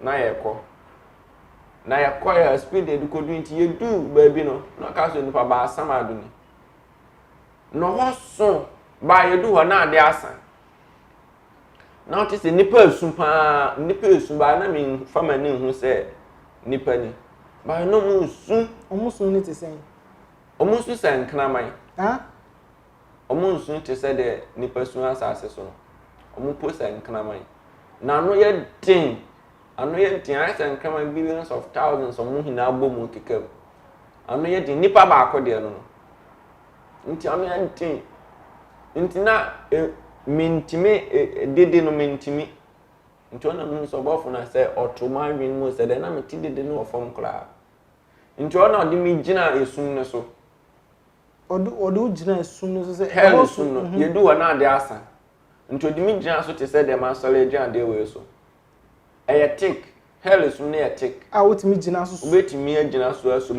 na yɛkɔ na yɛkɔ ya speed edukodu nti yedu baabi no na ka so nipa ba asamado ni no ho so ba yedu ho na ade asa na ɔte sɛ nipa esu pa nipa esu ba na me fama ne hu sɛ nipa ni ba no mu su omusu ni te sɛn omusu sɛ nkraman ha omusu te sɛ de nipa su asase so no omu po sɛ nkraman na no yɛ tin ano yɛ tin ayɛ sɛ nkraman billions of thousands omu hina bomu kekam ano yɛ tin nipa ba akɔde no nti ano yɛ tin nti na mentimi dede no mentimi nti ona mu so bɔfo na sɛ ɔtoma win mu sɛ de na meti dede no ɔfam kra nti ona ɔde mi gina esum ne so ɔde gina esum ne so sɛ hell esum no yedu hɔ na ade asa nti ɔde mi gina so te sɛ de ma sɔle gina de we so ɛyɛ tick hell esum ne yɛ tick a wotimi gina so obetimi agina so aso